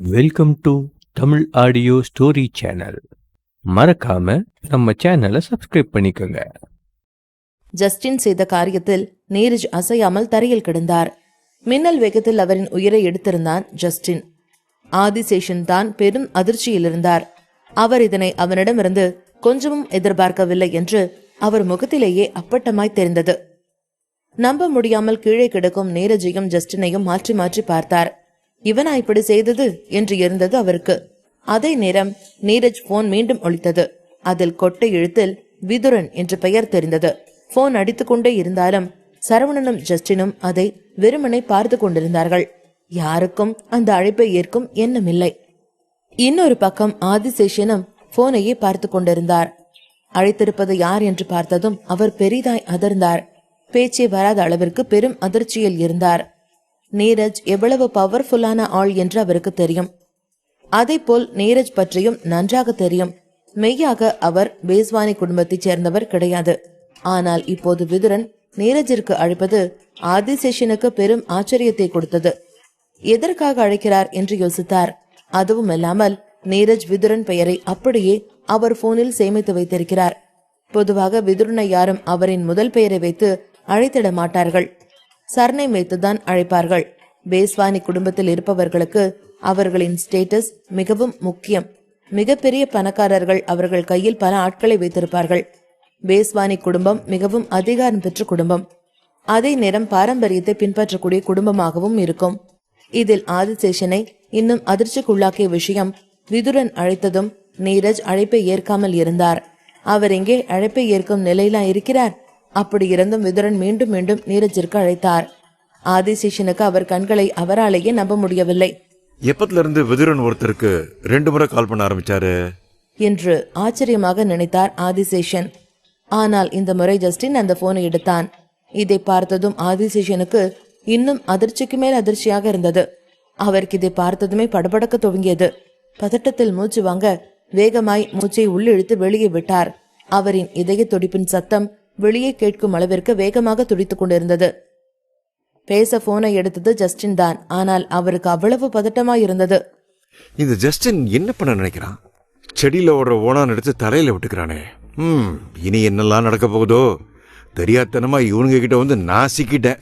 Welcome to Tamil audio story channel. மறக்காம நம்ம சேனலை சப்ஸ்கிரைப் பண்ணிக்கோங்க. ஜஸ்டின் செய்த காரியத்தில் நீரஜ் அசையாமல் தரையில் கிடந்தார். மின்னல் வேகத்தில் அவரின் உயிரை எடுத்திருந்தான் ஜஸ்டின். ஆதிசேஷன் தான் பெரும் அதிர்ச்சியில் இருந்தார். அவர் இதனை அவனிடமிருந்து கொஞ்சமும் எதிர்பார்க்கவில்லை என்று அவர் முகத்திலேயே அப்பட்டமாய் தெரிந்தது. நம்ப முடியாமல் கீழே கிடக்கும் நீரஜையும் ஜஸ்டினையும் மாற்றி மாற்றி பார்த்தார். இவனா இப்படி செய்தது என்று இருந்தது அவருக்கு. அதே நேரம் நீரஜ் போன் மீண்டும் ஒலித்தது. அதில் கொட்டை எழுத்தில் விதுரன் என்று பெயர் தெரிந்தது. போன் அடித்துக்கொண்டே இருந்தாலும் சரவணனும் ஜஸ்டினும் அதை வெறுமனை பார்த்து கொண்டிருந்தார்கள். யாருக்கும் அந்த அழைப்பை ஏற்கும் எண்ணமில்லை. இன்னொரு பக்கம் ஆதிசேஷனும் போனையே பார்த்து கொண்டிருந்தார். அழைத்திருப்பது யார் என்று பார்த்ததும் அவர் பெரிதாய் அதிர்ந்தார். பேச்சே வராத அளவிற்கு பெரும் அதிர்ச்சியில் இருந்தார். நீரஜ் எவ்வளவு பவர்ஃபுல்லான ஆள் என்று அவருக்கு தெரியும். அதே போல் நீரஜ் பற்றியும் நன்றாக தெரியும். மெய்யாக அவர் பேஸ்வானி குடும்பத்தைச் சேர்ந்தவர் கிடையாது. ஆனால் இப்போது விதுரன் நீரஜிற்கு அழைப்பது ஆதிசேஷனுக்கு பெரும் ஆச்சரியத்தை கொடுத்தது. எதற்காக அழைக்கிறார் என்று யோசித்தார். அதுவும் இல்லாமல் நீரஜ் விதுரன் பெயரை அப்படியே அவர் போனில் சேமித்து வைத்திருக்கிறார். பொதுவாக விதுரனை யாரும் அவரின் முதல் பெயரை வைத்து அழைத்திட மாட்டார்கள். சர்நேம் வைத்துதான் அழைப்பார்கள். பேஸ்வானி குடும்பத்தில் இருப்பவர்களுக்கு அவர்களின் ஸ்டேட்டஸ் மிகவும் முக்கியம். மிகப்பெரிய பணக்காரர்கள் அவர்கள் கையில் பல ஆட்களை வைத்திருப்பார்கள். பேஸ்வானி குடும்பம் மிகவும் அதிகாரம் பெற்ற குடும்பம். அதே நேரம் பாரம்பரியத்தை பின்பற்றக்கூடிய குடும்பமாகவும் இருக்கும். இதில் ஆதிசேஷனை இன்னும் அதிர்ச்சிக்குள்ளாக்கிய விஷயம், விதுரன் அழைத்ததும் நீரஜ் அழைப்பை ஏற்காமல் இருந்தார். அவர் எங்கே அழைப்பை ஏற்கும் நிலையில இருக்கிறார்? அப்படி இருந்தும் விதுரன் மீண்டும் மீண்டும் நீரஜிற்கு அழைத்தார். ஆதிசேஷனுக்கு அவர் கண்களை அவராலேயே நம்ப முடியவில்லை. எப்பத்துல இருந்து விதுரன் ஒருத்தருக்கு 2 முறை கால் பண்ண ஆரம்பிச்சாரு என்று ஆச்சரியமாக நினைத்தார் ஆதிசேஷன். ஆனால் இந்த முறை ஜஸ்டின் அந்த போனை எடுத்தான். இதை பார்த்ததும் ஆதிசேஷனுக்கு இன்னும் அதிர்ச்சிக்கு மேல் அதிர்ச்சியாக இருந்தது. அவருக்கு இதை பார்த்ததுமே படபடக்க துவங்கியது. பதட்டத்தில் மூச்சு வாங்க வேகமாய் மூச்சை உள்ளிழுத்து வெளியே விட்டார். அவரின் இதய துடிப்பின் சத்தம் வெளியே கேட்கும் அளவிற்கு வேகமாக துடித்துக் கொண்டிருந்தது. பேச போனை எடுத்தது ஜஸ்டின் தான். ஆனால் அவருக்கு அவ்வளவு பதட்டமாய் இருந்தது. இந்த ஜஸ்டின் என்ன பண்ண நினைக்கிறான்? செடியில ஓடுற ஓனான் எடுத்து தலையில விட்டுக்கிறானே. இனி என்னெல்லாம் நடக்க போகுதோ? தெரியாதனமா இவனுங்க கிட்ட வந்து நான் சிக்கிட்டேன்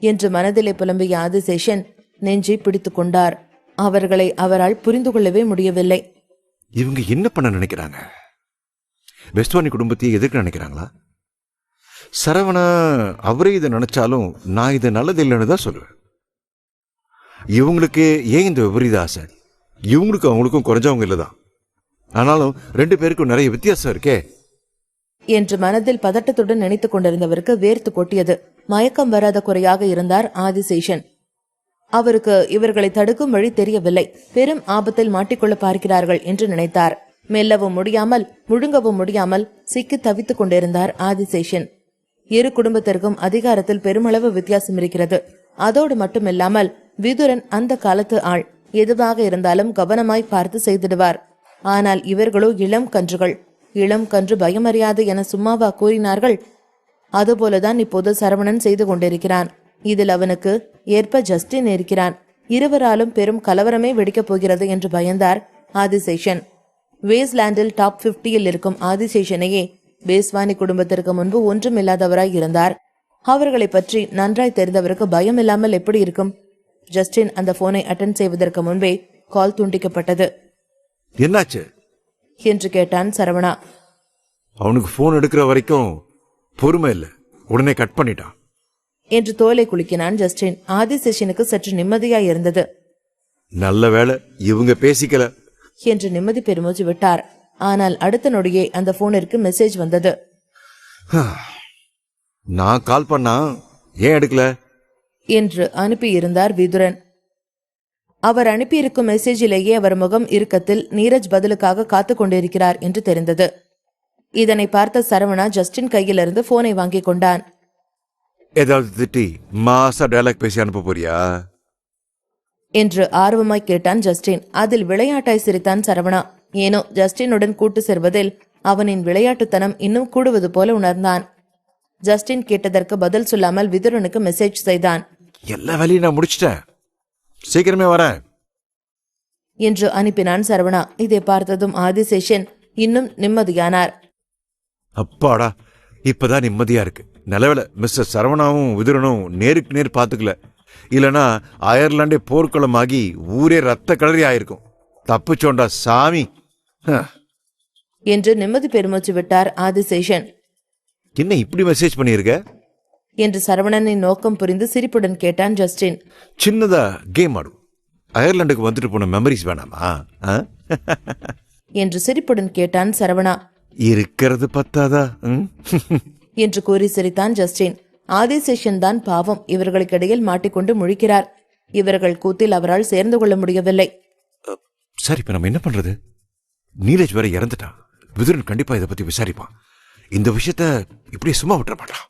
என்று மனதிலே புலம்பிய ஆதிசேஷன் நெஞ்சை பிடித்துக் கொண்டார். அவர்களை அவரால் புரிந்து கொள்ளவே முடியவில்லை. இவங்க என்ன பண்ண நினைக்கிறாங்க? பேஸ்வானி குடும்பத்தையே எதிர்க்க நினைக்கிறாங்களா? சரவண அவரே இதை நினைச்சாலும் நான் இது நல்லது இல்லைன்னு தான் சொல்லுவேன். இவங்களுக்கு ஏன் இந்த விபரீத ஆசை? இவங்களுக்கும் அவங்களுக்கும் குறைஞ்சவங்க இல்லைதான். ஆனாலும் 2 பேருக்கும் நிறைய வித்தியாசம் இருக்கே என்று மனதில் பதட்டத்துடன் நினைத்துக் கொண்டிருந்தவருக்கு வேர்த்து கொட்டியது. மயக்கம் வராத குறையாக இருந்தார் ஆதிசேஷன். அவருக்கு இவர்களை தடுக்கும் வழி தெரியவில்லை. பெரும் ஆபத்தில் மாட்டிக்கொள்ள பார்க்கிறார்கள் என்று நினைத்தார். மெல்லவும் முடியாமல் முழுங்கவும் முடியாமல் சிக்கி தவித்துக் கொண்டிருந்தார் ஆதிசேஷன். இரு குடும்பத்திற்கும் அதிகாரத்தில் பெருமளவு வித்தியாசம் இருக்கிறது. அதோடு மட்டுமில்லாமல் விதுரன் அந்த காலத்து ஆள். எதுவாக இருந்தாலும் கவனமாய் பார்த்து செய்திடுவார். ஆனால் இவர்களோ இளம் கன்றுகள். இளம் கன்று பயமறியாது என சும்மாவா கூறினார்கள்? அதுபோலதான் இப்போது சரவணன் செய்து கொண்டிருக்கிறான். இதில் அவனுக்கு ஏற்ப ஜஸ்டின் இருக்கிறான். இருவராலும் பெரும் கலவரமே வெடிக்கப் போகிறது என்று பயந்தார் ஆதிசேஷன். வேஸ்லாண்டில் டாப் 50 இருக்கும் ஆதிசேஷனையே பேஸ்வானி குடும்பத்திற்கு முன்பு ஒன்றும் இல்லாதவராய் இருந்தார். அவர்களை பற்றி நன்றாய் தெரிந்தவருக்கு பயம் இல்லாமல் எப்படி இருக்கும்? ஜஸ்டின் அந்த போனை அட்டென்ட் செய்வதற்கு முன்பே கால் துண்டிக்கப்பட்டது. என்னாச்சு என்று கேட்டான் சரவணா. அவனுக்கு போன் எடுக்கிற வரைக்கும் பொறுமை இல்லை, உடனே கட் பண்ணிட்டான் என்று தோலை குலுக்கினான் ஜஸ்டின். ஆதிசேஷனுக்கு சற்று நிம்மதியாய் இருந்தது. நல்ல வேளை இவங்க பேசிக்கல என்று நிம்மதி பெருமூச்சு விட்டார். ஆனால் அடுத்த நொடியே அந்த போனிற்கு மெசேஜ் வந்தது. நான் கால் பண்ணா ஏன் எடுக்கல என்று அனுப்பியிருந்தார் விதுரன். அவர் அனுப்பியிருக்கும் மெசேஜிலேயே அவர் முகம் இறுக்கத்தில் நீரஜ் பதிலுக்காக காத்து கொண்டிருக்கிறார் என்று தெரிந்தது. இதனை பார்த்த சரவணா ஜஸ்டின் கையிலிருந்து போனை வாங்கி கொண்டான். ஏதாவது திட்டி மாசா டயலாக் பேசி அனுப்ப போறியா என்று ஆர்வமாய் கேட்டான் ஜஸ்டின். அதில் விளையாட்டாய் சிரித்தான் சரவணா. ஏனோ ஜஸ்டினுடன் கூட்டு சேர்வதில் அவனின் விளையாட்டுத்தனம் இன்னும் கூடுவது போல உணர்ந்தான். ஜஸ்டின் கேட்டதற்கு பதில் சொல்லாமல் விதுரனுக்கு மெசேஜ் செய்தான். எல்லா வேலையும் நான் முடிச்சிட்டேன், சீக்கிரமே வரேன். என்று அனுப்பினான் சரவணா. இதை பார்த்ததும் ஆதிசேஷன் இன்னும் நிம்மதியானார். அப்பாடா, இப்பதான் நிம்மதியா இருக்கு. நல்லவேளை மிஸ்டர் சரவணாவும் விதுரனும் நேருக்கு நேர் பாத்துக்கல. இல்லனா அயர்லாண்டே போர்க்களமாகி ஊரே ரத்த கலரி ஆயிருக்கும். தப்புச்சோண்டா சாமி என்று நிம்மதி பெருமூச்சு விட்டார் ஆதிசேஷன். என்ன இப்படி மெசேஜ் பண்ணியிருக்க என்று சரவணனின் நோக்கம் புரிந்து சிரிப்புடன் கேட்டான் ஜஸ்டின். சின்னதா கேம் ஆடும். அயர்லாண்டுக்கு வந்துட்டு போன மெமரிஸ் வேணாமா என்று சிரிப்புடன் கேட்டான் சரவணா. இருக்கிறது பத்தாதா என்று கூறி சிரித்தான் ஜஸ்டின். ஆதிசேஷன் தான் பாவம் இவர்களுக்கிடையில் மாட்டிக்கொண்டு முழிக்கிறார். இவர்கள் கூத்தில் அவரால் சேர்ந்து கொள்ள முடியவில்லை. சரி, இப்ப நம்ம என்ன பண்றது? நீரஜ் வேற இறந்துட்டான். விதுரன் கண்டிப்பா இதை பத்தி விசாரிப்பான். இந்த விஷயத்த இப்படியே சும்மா விட்டுற மாட்டான்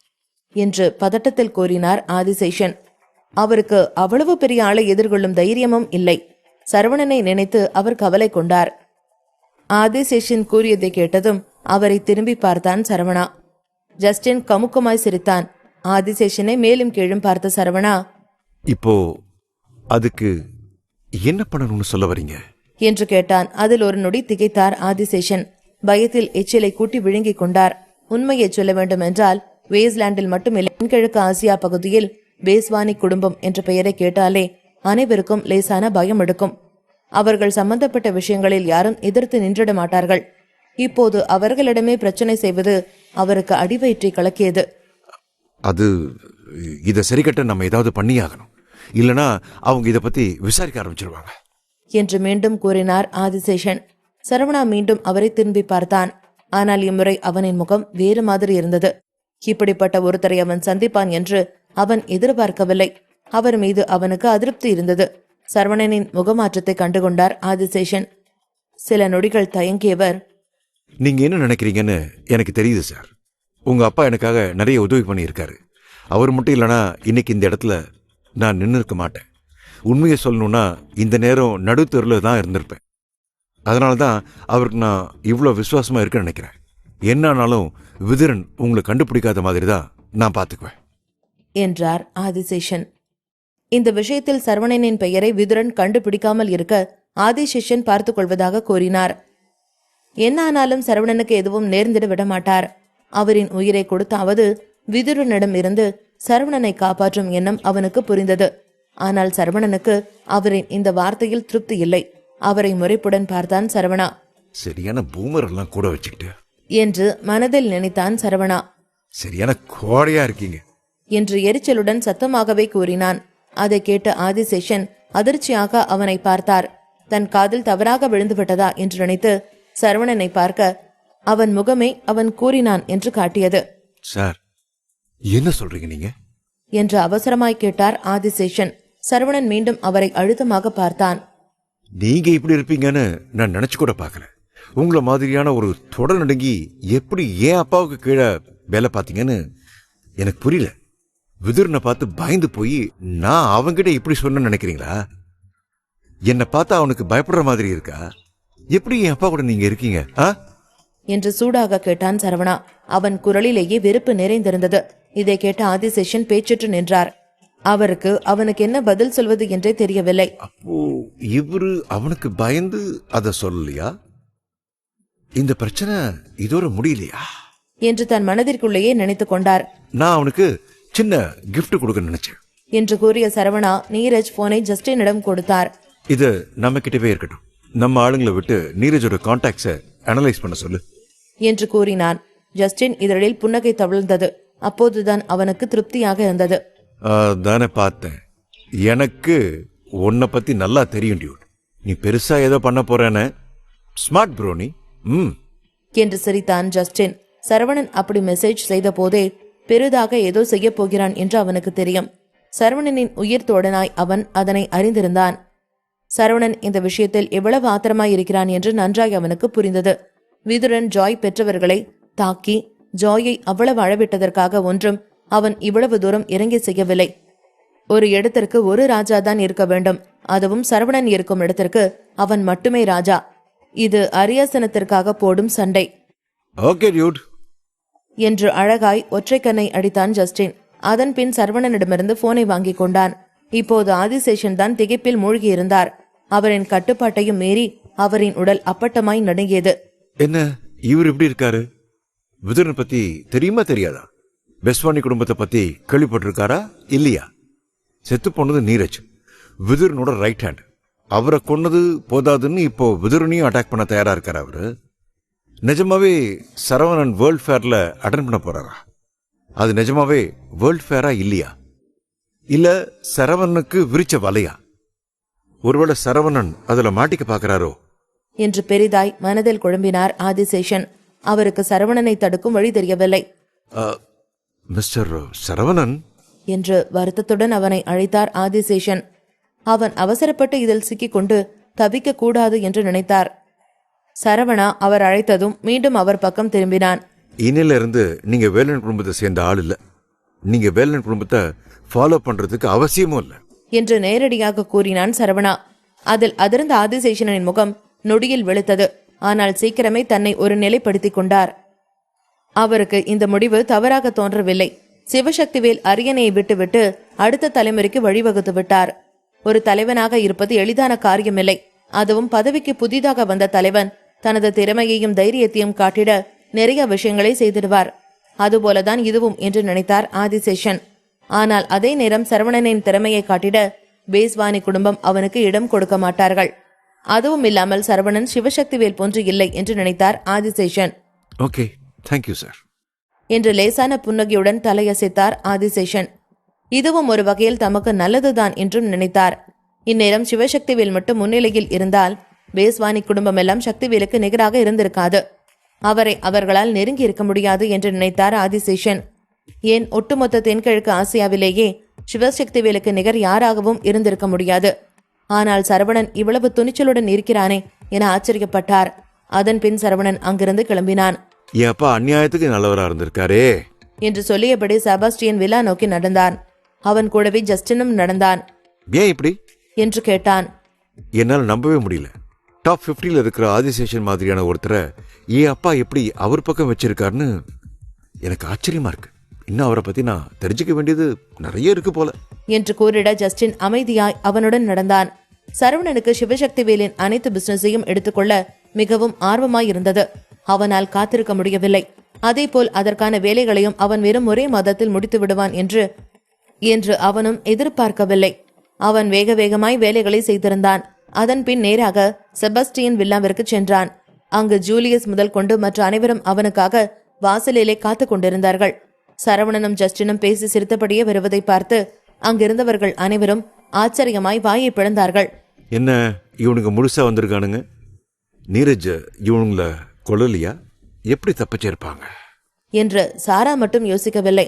என்று பதட்டத்தில் கூறினார் ஆதிசேஷன். அவருக்கு அவ்வளவு பெரிய ஆளை எதிர்கொள்ளும் தைரியமும் இல்லை. சரவணனை நினைத்து அவர் கவலை கொண்டார். ஆதிசேஷன் கூறியதை கேட்டதும் அவரை திரும்பி பார்த்தான் சரவணா. ஜஸ்டின் கமுக்கமாய் சிரித்தான். ஆதிசேஷனை மேலும் கீழும் பார்த்த சரவணா, இப்போ அதுக்கு என்ன பண்ணணும்னு சொல்ல வரீங்க என்று கேட்டான். அதில் ஒரு நொடி திகைத்தார் ஆதிசேஷன். பயத்தில் எச்சிலை கூட்டி விழுங்கிக் கொண்டார். உண்மையை சொல்ல வேண்டும் என்றால் வேஸ்லாண்டில் மட்டுமில்லை, தென்கிழக்கு ஆசியா பகுதியில் பேஸ்வானி குடும்பம் என்ற பெயரை கேட்டாலே அனைவருக்கும் லேசான பயம் எடுக்கும். அவர்கள் சம்பந்தப்பட்ட விஷயங்களில் யாரும் எதிர்த்து நின்றிட மாட்டார்கள். இப்போது அவர்களிடமே பிரச்சனை செய்வது அவருக்கு அடிவயிற்றை கலக்கியது. அது இதை சரிகட்ட நம்ம ஏதாவது பண்ணியாகணும். இல்லனா அவங்க இதை பத்தி விசாரிக்க ஆரம்பிச்சிருவாங்க என்று மீண்டும் கூறினார் ஆதிசேஷன். சரவணா மீண்டும் அவரை திரும்பி பார்த்தான். ஆனால் இம்முறை அவனின் முகம் வேறு மாதிரி இருந்தது. இப்படிப்பட்ட ஒருத்தரை அவன் சந்திப்பான் என்று அவன் எதிர்பார்க்கவில்லை. அவர் மீது அவனுக்கு அதிருப்தி இருந்தது. சரவணனின் முகமாற்றத்தை கண்டுகொண்டார் ஆதிசேஷன். சில நொடிகள் தயங்கியவர், நீங்க என்ன நினைக்கிறீங்கன்னு எனக்கு தெரியுது சார். உங்க அப்பா எனக்காக நிறைய உதவி பண்ணியிருக்காரு. அவர் மட்டும் இல்லைனா இன்னைக்கு இந்த இடத்துல நான் நின்று இருக்க மாட்டேன். உண்மையை சொல்லணும்னா இந்த நேரம் நடுத்தெருவில் தான் இருந்திருப்பேன். அதனால தான் அவருக்கு நான் இவ்வளோ விசுவாசமா இருக்குன்னு நினைக்கிறேன். என்னானாலும் விதுரன் உங்களை கண்டுபிடிக்காத மாதிரி தான் நான் பார்த்துக்குவேன் என்றார் ஆதிசேஷன். இந்த விஷயத்தில் சரவணனின் பெயரை விதுரன் கண்டுபிடிக்காமல் இருக்க ஆதிசேஷன் பார்த்துக் கொள்வதாக கூறினார். என்ன ஆனாலும் சரவணனுக்கு எதுவும் நேர்ந்திட விடமாட்டார். அவரின் உயிரை கொடுத்தாவது விதுரனிடம் இருந்து சரவணனை காப்பாற்றும் எண்ணம் அவனுக்கு புரிந்தது. ஆனால் சரவணனுக்கு அவரின் இந்த வார்த்தையில் திருப்தி இல்லை. அவரை முறைப்புடன் பார்த்தான் சரவணா. சரியான பூமர் எல்லாம் கூட வச்சுக்கிட்டு என்று மனதில் நினைத்தான் சரவணா. சரியான கோடையா இருக்கீங்க என்று எரிச்சலுடன் சத்தமாகவே கூறினான். அதை கேட்ட ஆதிசேஷன் அதிர்ச்சியாக அவனை பார்த்தார். தன் காதில் தவறாக விழுந்துவிட்டதா என்று நினைத்து சரவணனை பார்க்க அவன் முகமே அவன் கூறினான் என்று காட்டியது. சார், என்ன சொல்றீங்க நீங்க என்று அவசரமாய் கேட்டார் ஆதிசேஷன். சரவணன் மீண்டும் அவரை அழுத்தமாக பார்த்தான். நீங்க இப்படி இருப்பீங்கன்னு நான் நினைச்சு கூட பார்க்கல. உங்களை மாதிரியான ஒரு தொடர் நடுங்கி எப்படி ஏன் அப்பாவுக்கு கீழே வேலை பார்த்தீங்கன்னு எனக்கு புரியல. விதுரனை பார்த்து பயந்து போய் நான் அவங்கிட்ட இப்படி சொன்ன நினைக்கிறீங்களா? என்னை பார்த்தா அவனுக்கு பயப்படுற மாதிரி இருக்கா? எப்படி என் அப்பா கூட நீங்க இருக்கீங்க என்று சூடாக கேட்டான் சரவணா. அவன் குரலிலேயே வெறுப்பு நிறைந்திருந்தது. இதை கேட்ட ஆதிசேஷன் பேச்சற்று நின்றார். அவருக்கு அவனுக்கு என்ன பதில் சொல்வது என்றே தெரியவில்லை. அப்போ இவரு அவனுக்கு பயந்து அத சொல்லலையா? இந்த பிரச்சனை இதோட முடியலையா என்று தன் மனதிற்குள்ளேயே நினைத்துக் கொண்டார். நான் அவனுக்கு சின்ன கிஃப்ட் கொடுக்க நினைச்சேன் என்று கூறிய சரவணா நீரஜ் போனை ஜஸ்டினிடம் கொடுத்தார். இது நம்ம கிட்டவே இருக்கட்டும். நம்ம ஆளுங்களை விட்டு நீரஜோட கான்டாக்ட்ஸை அனலைஸ் பண்ண சொல்லு என்று கூறினான். ஜஸ்டின் இதழில் புன்னகை தவிழ்ந்தது. அப்போதுதான் அவனுக்கு திருப்தியாக இருந்தது. தானே பார்த்தேன். எனக்கு உன்னை பத்தி நல்லா தெரியும் டியூட். நீ பெருசா ஏதோ பண்ண போறேன்னு. ஸ்மார்ட் ப்ரோ நீ. என்று சிரித்தான் ஜஸ்டின். சரவணன் அப்படி மெசேஜ் செய்த போதே பெரிதாக ஏதோ செய்ய போகிறான் என்று அவனுக்கு தெரியும். சரவணனின் உயிர் தோழனாய் அவன் அதனை அறிந்திருந்தான். சரவணன் இந்த விஷயத்தில் எவ்வளவு ஆத்திரமாய் இருக்கிறான் என்று நன்றாய் அவனுக்கு புரிந்தது. விதுரன் ஜாய் பெற்றவர்களை தாக்கி ஜாயை அவ்வளவு அழவிட்டதற்காக ஒன்றும் அவன் இவ்வளவு தூரம் இறங்கி செய்யவில்லை. ஒரு இடத்திற்கு ஒரு ராஜாதான் இருக்க வேண்டும். அதுவும் சரவணன் இருக்கும் இடத்திற்கு அவன் மட்டுமே ராஜா. இது அரியாசனத்திற்காக போடும் சண்டை. ஓகே டியூட் என்று அழகாய் ஒற்றை கண்ணை அடித்தான் ஜஸ்டின். அதன் பின் சரவணனிடமிருந்து போனை வாங்கி கொண்டான். இப்போது ஆதிசேஷன் தான் திகைப்பில் மூழ்கியிருந்தார். அவரின் கட்டுப்பாட்டையும் மீறி அவரின் உடல் அப்பட்டமாய் நடுங்கியது. என்ன இவர் இப்படி இருக்காரு? விதுரன் பத்தி தெரியுமா தெரியாதா? பெஸ்வானி குடும்பத்தை பத்தி கேள்விப்பட்டிருக்காரா இல்லையா? செத்து போனது நீரஜ், விதுரனோட ரைட் ஹேண்ட். அவரை கொன்னது போதாதுன்னு இப்போ விதுரனையும் அட்டாக் பண்ண தயாரா இருக்காரு அவரு. நிஜமாவே சரவணன் வேர்ல்ட் ஃபேர்ல அட்டன் பண்ண போறாரா? அது நிஜமாவே வேர்ல்ட் ஃபேரா இல்லையா? இல்ல சரவணனுக்கு விரிச்ச வலையா? ஒருவேளை சரவணன் அதுல மாட்டிக்க பாக்குறாரோ என்று பெரிதாய் மனதில் குழம்பினார் ஆதிசேஷன். அவருக்கு சரவணனை தடுக்கும் வழி தெரியவில்லை. மிஸ்டர் சரவணன் என்று வருத்தத்துடன் அவனை அழைத்தார் ஆதிசேஷன். அவன் அவசரப்பட்டு இதில் சிக்கிக்கொண்டு தவிக்க கூடாது என்று நினைத்தார். சரவணா அவர் அழைத்ததும் மீண்டும் அவர் பக்கம் திரும்பினான். இன்னில இருந்து நீங்க வேலன் குடும்பத்தை சேர்ந்த ஆள் இல்ல. நீங்க வேலன் குடும்பத்தை ஃபாலோ பண்றதுக்கு அவசியமும் இல்ல என்று நேரடியாக கூறினான் சரவணா. அதில் அதிர்ந்த ஆதிசேஷனின் முகம் நொடியில் வெளுத்தது. ஆனால் சீக்கிரமே தன்னை ஒரு நிலைப்படுத்திக் கொண்டார். அவருக்கு இந்த முடிவு தவறாக தோன்றவில்லை. சிவசக்திவேல் அரியணையை விட்டுவிட்டு அடுத்த தலைமுறைக்கு வழிவகுத்து விட்டார். ஒரு தலைவனாக இருப்பது எளிதான காரியமில்லை. அதுவும் பதவிக்கு புதிதாக வந்த தலைவன் தனது திறமையையும் தைரியத்தையும் காட்டிட நிறைய விஷயங்களை செய்திடுவார். அதுபோலதான் இதுவும் என்று நினைத்தார் ஆதிசேஷன். ஆனால் அதே நேரம் சரவணனின் திறமையை காட்டிட பேஸ்வானி குடும்பம் அவனுக்கு இடம் கொடுக்க மாட்டார்கள். அதுவும் இல்லாமல் சரவணன் சிவசக்திவேல் போன்று இல்லை என்று நினைத்தார் ஆதிசேஷன். ஓகே, தேங்க்யூ சார் என்று லேசான புன்னகையுடன் தலையசைத்தார் ஆதிசேஷன். இதுவும் ஒரு வகையில் தமக்கு நல்லதுதான் என்றும் நினைத்தார். இந்நேரம் சிவசக்திவேல் மட்டும் முன்னிலையில் இருந்தால் பேஸ்வானி குடும்பம் எல்லாம் சக்திவேலுக்கு நிகராக இருந்திருக்காது. அவரை அவர்களால் நெருங்கி இருக்க முடியாது என்று நினைத்தார் ஆதிசேஷன். ஏன் ஒட்டுமொத்த தென்கிழக்கு ஆசியாவிலேயே சிவசக்திவேலுக்கு நிகர் யாராகவும் இருந்திருக்க முடியாது. ஆனால் சரவணன் இவ்வளவு துணிச்சலுடன் இருக்கிறானே என ஆச்சரியப்பட்டார். அதன் பின் சரவணன் அங்கிருந்து கிளம்பினான். என் அப்பா அநியாயத்துக்கு நல்லவரா இருந்திருக்காரே என்று சொல்லியபடி செபாஸ்டியன் வில்லா நோக்கி நடந்தான். அவன் கூடவே ஜஸ்டினும் நடந்தான். ஏன் இப்படி என்று கேட்டான். என்னால் நம்பவே முடியல. டாப் 50ல இருக்கிற ஆதிசேஷன் மாதிரியான ஒருத்தரை என் அப்பா எப்படி அவர் பக்கம் வச்சிருக்காருன்னு எனக்கு ஆச்சரியமா இருக்கு. இன்னும் அவரை பத்தி நான் தெரிஞ்சுக்க வேண்டியது நிறைய இருக்கு போல என்று கூறிட ஜஸ்டின் அமைதியாய் அவனுடன் நடந்தான். சரவணனுக்கு சிவசக்திவேலின் அனைத்து பிசினஸையும் எடுத்துக்கொள்ள மிகவும் ஆர்வமாயிருந்தது. அவனால் காத்திருக்க முடியவில்லை. அதேபோல் அதற்கான வேலைகளையும் அவன் வெறும் ஒரே மாதத்தில் முடித்து விடுவான் என்று அவனும் எதிர்பார்க்கவில்லை. அவன் வேக வேகமாய் வேலைகளை செய்திருந்தான். அதன் பின் நேராக செபாஸ்டியன் வில்லாவிற்கு சென்றான். அங்கு ஜூலியஸ் முதல் கொண்டு மற்ற அனைவரும் அவனுக்காக வாசலிலே காத்து கொண்டிருந்தார்கள். சரவணனும் ஜஸ்டினும் பேசி சிரித்தபடியே வருவதை பார்த்து அங்கிருந்தவர்கள் அனைவரும் ஆச்சரியமாய் வாயை பிளந்தார்கள். என்ன இவனுங்க முழுசா வந்திருக்கானுங்க? நீரஜ் இவனுங்கள கொள்ளலையா? எப்படி தப்பிச்சிருப்பாங்க என்று சாரா மட்டும் யோசிக்கவில்லை.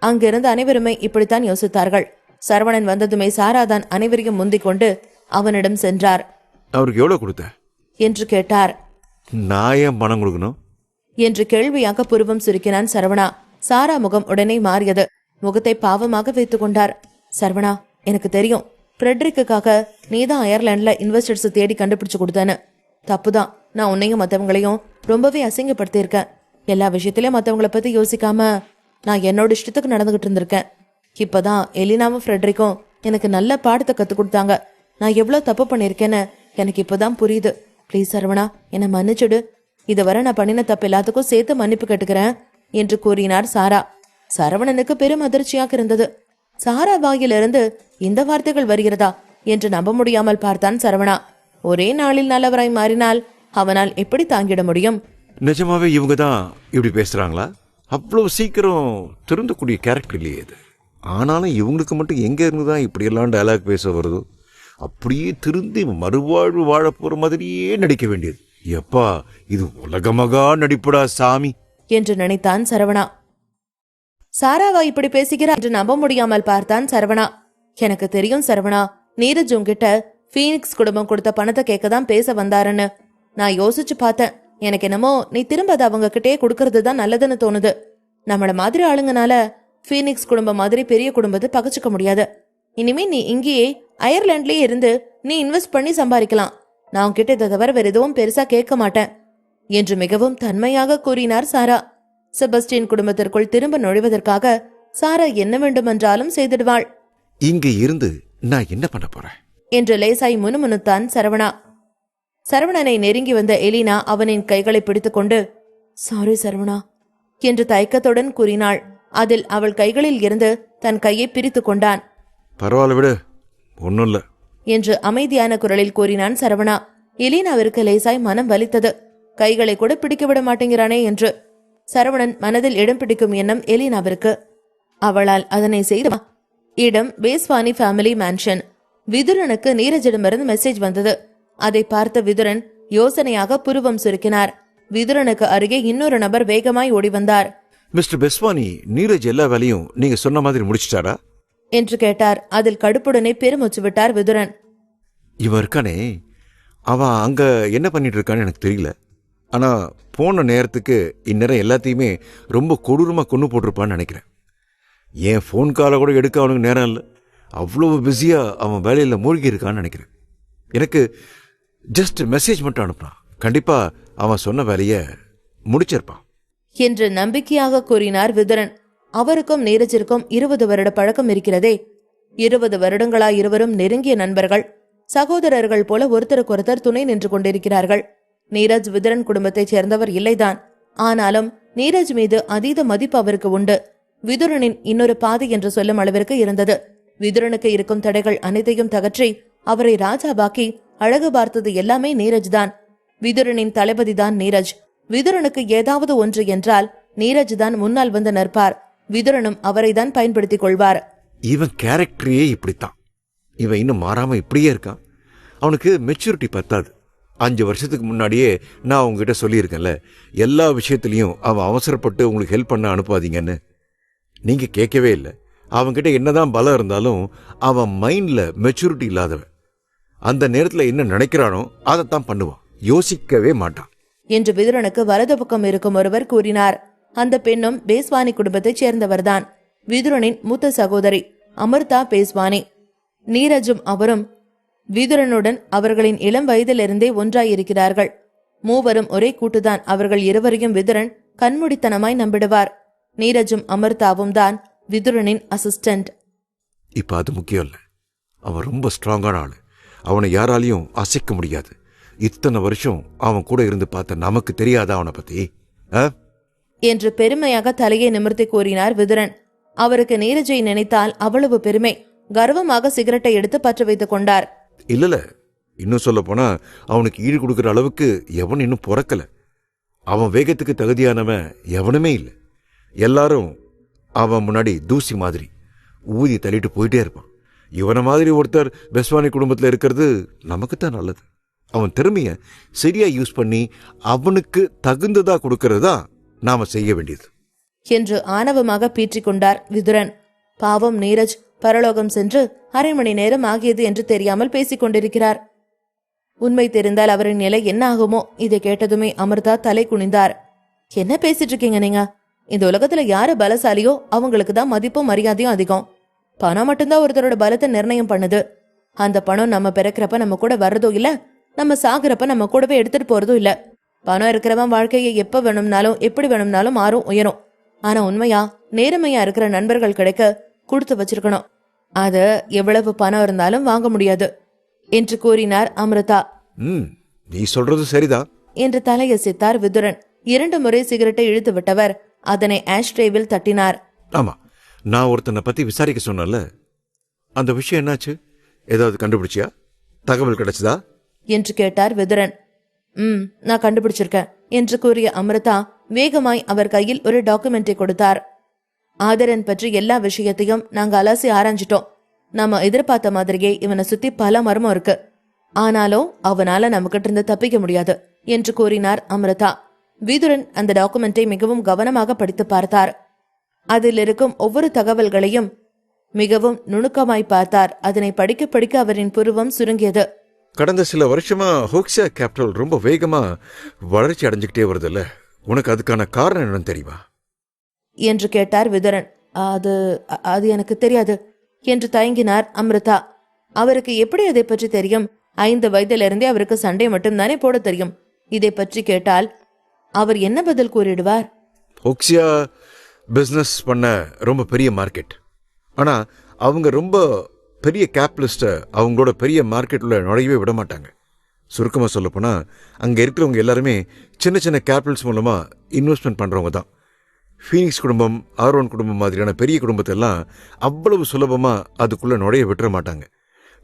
அங்கிருந்த அனைவருமே இப்படித்தான் யோசித்தார்கள். சரவணன் வந்ததுமே சாராதான் அனைவரையும் முந்திக் கொண்டு அவனிடம் சென்றார். அவருக்கு எவ்வளவு கொடுத்த என்று கேட்டார். நான் ஏன் பணம் கொடுக்கணும் என்று கேள்வியாக புருவம் சுருக்கினான் சரவணா. சாரா முகம் உடனே மாறியது. முகத்தை பாவமாக வைத்துக் கொண்டார். சரவணா, எனக்கு தெரியும் ஃப்ரெட்ரிக்காக நீதான் அயர்லாண்ட்ல இன்வெஸ்டர்ஸ் தேடி கண்டுபிடிச்சு கொடுத்தேன்னு. தப்புதான். நான் உன்னையும் மற்றவங்களையும் ரொம்பவே அசிங்கப்படுத்தியிருக்கேன். எல்லா விஷயத்திலயும் மற்றவங்களை பத்தி யோசிக்காம நான் என்னோட இஷ்டத்துக்கு நடந்துகிட்டு இருந்திருக்கேன். இப்பதான் எலினாவும் ஃப்ரெட்ரிக்கும் எனக்கு நல்ல பாடத்தை கற்றுக் கொடுத்தாங்க. நான் எவ்வளவு தப்பு பண்ணியிருக்கேன்னு எனக்கு இப்பதான் புரியுது. ப்ளீஸ் சரவணா, என்னை மன்னிச்சுடு. இதுவரை நான் பண்ணின தப்பு எல்லாத்துக்கும் சேர்த்து மன்னிப்பு கேட்டுக்கிறேன் என்று கூறினார் சாரா. சரவணனுக்கு பெரும் அதிர்ச்சியாக இருந்தது. சாரா வாயிலிருந்து இந்த வார்த்தைகள் வருகிறதா என்று நம்ப முடியாமல் பார்த்தான் சரவணா. ஒரே நாளில் நல்லவராய் மாறினால் அவனால் எப்படி தாங்கிட முடியும்? நிஜமாவே இவங்க தான் இப்படி பேசுறாங்களா? அவ்வளவு சீக்கிரம் திருந்தக்கூடிய கேரக்டர் இல்லையே இது. ஆனாலும் இவங்களுக்கு மட்டும் எங்க இருந்துதான் இப்படியெல்லாம் டயலாக் பேச வருதோ? அப்படியே திருந்தி மறுவாழ்வு வாழ போற மாதிரியே நடிக்க வேண்டியது. எப்பா, இது உலகமகா நடிப்புடா சாமி என்று நினைத்தான் சரவணா. சாராவா இப்படி பேசுகிறார் என்று நம்ப முடியாமல் பார்த்தான் சரவணா. எனக்கு தெரியும் சரவணா, நீரஜ் உன்கிட்ட ஃபீனிக்ஸ் குடும்பம் கொடுத்த பணத்தை கேட்கதான் பேச வந்தாருன்னு. நான் யோசிச்சு பார்த்தேன். எனக்கு என்னமோ நீ திரும்ப அதை அவங்க கிட்டே கொடுக்கறது தான் நல்லதுன்னு தோணுது. நம்மள மாதிரி ஆளுங்கனால ஃபீனிக்ஸ் குடும்பம் மாதிரி பெரிய குடும்பத்தை பகச்சுக்க முடியாது. இனிமே நீ இங்கேயே அயர்லாண்ட்லயே இருந்து நீ இன்வெஸ்ட் பண்ணி சம்பாதிக்கலாம். நான் உன்கிட்ட இதை தவிர வேற எதுவும் பெருசா கேட்க மாட்டேன் என்று மிகவும் தன்மையாக கூறினார் சாரா. செபஸ்டியன் குடும்பத்திற்குள் திரும்ப நுழைவதற்காக சாரா என்ன வேண்டுமென்றாலும் செய்திடுவாள். இங்க இருந்து நான் என்ன பண்ண போறேன்? என்று லேசாய் முணுமுணுத்தான் சரவணா. சரவணனை நெருங்கி வந்த எலினா அவனின் கைகளை பிடித்துக்கொண்டு, சாரி சரவணா என்று தயக்கத்துடன் கூறினாள். அதில் அவள் கைகளில் இருந்து தன் கையை பிரித்து கொண்டான். பரவாயில்ல விடு, ஒன்றும் இல்லை என்று அமைதியான குரலில் கூறினான் சரவணா. எலினாவிற்கு லேசாய் மனம் வலித்தது. கைகளை கூட பிடிக்க விட மாட்டேங்கிறானே என்று. சரவணன் மனதில் இடம் பிடிக்கும் எண்ணம் எலினாவிற்கு. அவளால் அதனை செய்து. இடம் பேஸ்வானி ஃபேமிலி மேன்ஷன். விதுரனுக்கு நீரஜிடமிருந்து மெசேஜ் வந்தது. அதை பார்த்த விதுரன் யோசனையாக புருவம் சுருக்கினார். விதுரனுக்கு அருகே இன்னொரு நபர் வேகமாய் ஓடி வந்தார். மிஸ்டர் பெஸ்வானி, நீரஜ் எல்லா வேலையும் நீங்க சொன்ன மாதிரி முடிச்சிட்டாரா என்று கேட்டார். அதில் கடுப்புடனே பெருமூச்சு விட்டார் விதுரன். இவன் இருக்கானே, அவன் அங்க என்ன பண்ணிட்டு இருக்கான்னு எனக்கு தெரியல. ஆனா போன நேரத்துக்கு இந்நேரம் எல்லாத்தையுமே ரொம்ப கொடூரமா கொண்டு போட்டிருப்பான்னு நினைக்கிறேன். என் ஃபோன் காலை கூட எடுக்க அவனுக்கு நேரம் இல்லை. அவ்வளவு பிஸியா அவன் வேலையில மூழ்கி இருக்கான்னு நினைக்கிறேன். எனக்கு ஜஸ்ட் மெசேஜ் மட்டும் அனுப்புனான். கண்டிப்பா அவன் சொன்ன வேலையை முடிச்சிருப்பான் என்று நம்பிக்கையாக கூறினார் விதுரன். அவருக்கும் நீரஜிற்கும் 20 வருட பழக்கம் இருக்கிறதே. 20 வருடங்களா இருவரும் நெருங்கிய நண்பர்கள், சகோதரர்கள் போல ஒருத்தருக்கொருத்தர் துணை நின்று கொண்டிருக்கிறார்கள். நீரஜ் விதுரன் குடும்பத்தைச் சேர்ந்தவர் இல்லைதான். ஆனாலும் நீரஜ் மீது அதீத மதிப்பு அவருக்கு உண்டு. விதுரனின் இன்னொரு பாதி என்று சொல்லும் அளவிற்கு இருந்தது. விதுரனுக்கு இருக்கும் தடைகள் அனைத்தையும் தகற்றி அவரை ராஜாவாக்கி அழகு பார்த்தது எல்லாமே நீரஜ் தான். விதுரனின் தளபதிதான் நீரஜ். விதுரனுக்கு ஏதாவது ஒன்று என்றால் நீரஜ் தான் முன்னால் வந்து நிற்பார். விதுரனும் அவரை தான் பயன்படுத்திக் கொள்வார். இவன் கேரக்டரையே இப்படித்தான். இவன் இன்னும் மாறாம இப்படியே இருக்கான். அவனுக்கு மெச்சூரிட்டி பத்தாது. 5 வருஷத்துக்கு முன்னாடியே நான் உங்ககிட்ட சொல்லியிருக்கேன்ல, எல்லா விஷயத்திலையும் அவன் அவசரப்பட்டு உங்களுக்கு ஹெல்ப் பண்ண அனுப்பாதீங்கன்னு. நீங்க கேட்கவே இல்லை. அவன்கிட்ட என்னதான் பலம் இருந்தாலும் அவன் மைண்ட்ல மெச்சூரிட்டி இல்லாதவன். அந்த நேரத்துல என்ன நினைக்கிறானோ அதைத்தான் பண்ணுவான், யோசிக்கவே மாட்டான் என்று விதுரனுக்கு வலது பக்கம் இருக்கும் ஒருவர் கூறினார். அந்த பெண்ணும் பேஸ்வானி குடும்பத்தைச் சேர்ந்தவர்தான். விதுரனின் மூத்த சகோதரி அமிர்தா பேஸ்வானி. நீரஜும் அவரும் விதுரனுடன் அவர்களின் இளம் வயதிலிருந்தே ஒன்றாயிருக்கிறார்கள். மூவரும் ஒரே கூட்டுதான். அவர்கள் இருவரையும் விதுரன் கண்மூடித்தனமாய் நம்பிடுவார். நீரஜும் அமிர்தாவும் தான் விதுரனின் அசிஸ்டன்ட். இப்ப அது முக்கியம் இல்ல. அவன் ரொம்ப ஸ்ட்ராங்கான ஆளு. அவனை யாராலையும் அசைக்க முடியாது. இத்தனை வருஷம் அவன் கூட இருந்து பார்த்த நமக்கு தெரியாதா அவனை பத்தி என்று பெருமையாக தலையை நிமிர்த்தி கூறினார் விதுரன். அவருக்கு நீரஜை நினைத்தால் அவ்வளவு பெருமை. கர்வமாக சிகரெட்டை எடுத்து பற்ற வைத்துக் கொண்டார். இல்ல, இன்னும் சொல்ல போனா அவனுக்கு ஈடு கொடுக்கிற அளவுக்கு எவன் இன்னும் பிறக்கல. அவன் வேகத்துக்கு தகுதியானவன் எவனுமே இல்லை. எல்லாரும் அவன் முன்னாடி தூசி மாதிரி ஊதி தள்ளிட்டு போயிட்டே இருப்பான். இவனை மாதிரி ஒருத்தர் பெஸ்வானி குடும்பத்தில் இருக்கிறது நமக்குத்தான் நல்லது. அவன் திறமைய சரியா யூஸ் பண்ணி அவனுக்கு தகுந்ததா கொடுக்கறதா நாம செய்ய வேண்டியது என்று ஆணவமாக பீற்றிக் கொண்டார் விதுரன். பாவம் நீரஜ் பரலோகம் சென்று 1/2 மணி நேரம் ஆகியது என்று தெரியாமல் பேசிக் கொண்டிருக்கிறார். உண்மை தெரிந்தால் அவரின் நிலை என்ன ஆகுமோ? இதை கேட்டதுமே அமிர்தா தலை குனிந்தார். என்ன பேசிட்டு இருக்கீங்க நீங்க? இந்த உலகத்துல யாரு பலசாலியோ அவங்களுக்கு தான் மதிப்பும் மரியாதையும் அதிகம். பணம் மட்டும்தான் ஒருத்தரோட பலத்தை நிர்ணயம் பண்ணுது. அந்த பணம் நம்ம பிறக்கிறப்ப நம்ம கூட வர்றதோ இல்ல, நம்ம சாகுறப்ப நம்ம கூடவே எடுத்துட்டு போறதும் இல்ல. பணம் இருக்கிறவன் வாழ்க்கையை எப்ப வேணும்னாலும் எப்படி வேணும்னாலும் மாறும், உயரும். ஆனா உண்மையா நேர்மையா இருக்கிற நண்பர்கள் கிடைக்க கொடுத்து வச்சிருக்கணும். அது எவ்வளவு பணம் இருந்தாலும் வாங்க முடியாது என்று கூறினார் அமிர்தா. நீ சொல்றது சரிதான் என்று தலையசைத்தார் விதுரன். 2 முறை சிகரெட்டை இழுத்து விட்டவர் அதனை ஆஷ்ட்ரேவில் தட்டினார். ஆமா, நான் ஒருத்தனை பத்தி விசாரிக்க சொன்னல, அந்த விஷயம் என்னாச்சு? ஏதாவது கண்டுபிடிச்சியா? தகவல் கிடைச்சதா என்று கேட்டார் விதுரன். நான் கண்டுபிடிச்சிருக்கேன் என்று கூறிய அமிர்தா வேகமாய் அவர் கையில் ஒரு டாக்குமெண்ட்டை கொடுத்தார். ஆதரன் பற்றி எல்லா விஷயத்தையும் நாங்க அலசி ஆராய்ஞ்சிட்டோம். நாம எதிர்பார்த்த மாதிரியே இவனை சுத்தி பல மர்மம் இருக்கு. ஆனாலும் அவனால நமக்கிட்ட இருந்து தப்பிக்க முடியாது என்று கூறினார் அமிர்தா. விதுரன் அந்த டாக்குமெண்டை மிகவும் கவனமாக படித்து பார்த்தார். அதில் இருக்கும் ஒவ்வொரு தகவல்களையும் மிகவும் நுணுக்கமாய் பார்த்தார். அதனை படிக்க படிக்க அவரின் புருவம் சுருங்கியது. கடந்த சில வருஷமா ஹோக்ஸியா கேபிட்டல் ரொம்ப வேகமா வளர்ச்சி அடைஞ்சுக்கிட்டே வருதுல்ல, உனக்கு அதுக்கான காரணம் என்னன்னு தெரியுமா என்று கேட்டார் விதுரன். அது எனக்கு தெரியாது என்று தயங்கினார் அமிர்தா. அவருக்கு எப்படி அதை பற்றி தெரியும்? 5 வயதிலிருந்தே அவருக்கு சண்டை மட்டும்தானே போட தெரியும். இதை பற்றி கேட்டால் அவர் என்ன பதில் கூறிடுவார்? ஹோக்ஸியா பிசினஸ் பண்ண ரொம்ப பெரிய மார்க்கெட். ஆனா அவங்க ரொம்ப பெரிய கேபிட்டலிஸ்ட்டை அவங்களோட பெரிய மார்க்கெட்டில் நுழையவே விட மாட்டாங்க. சுருக்கமாக சொல்லப்போனால் அங்கே இருக்கிறவங்க எல்லாருமே சின்ன சின்ன கேபிட்டல்ஸ் மூலமாக இன்வெஸ்ட்மெண்ட் பண்ணுறவங்க தான். ஃபீனிக்ஸ் குடும்பம், ஆரோன் குடும்பம் மாதிரியான பெரிய குடும்பத்தெல்லாம் அவ்வளவு சுலபமாக அதுக்குள்ளே நுழைய விட்டுற மாட்டாங்க.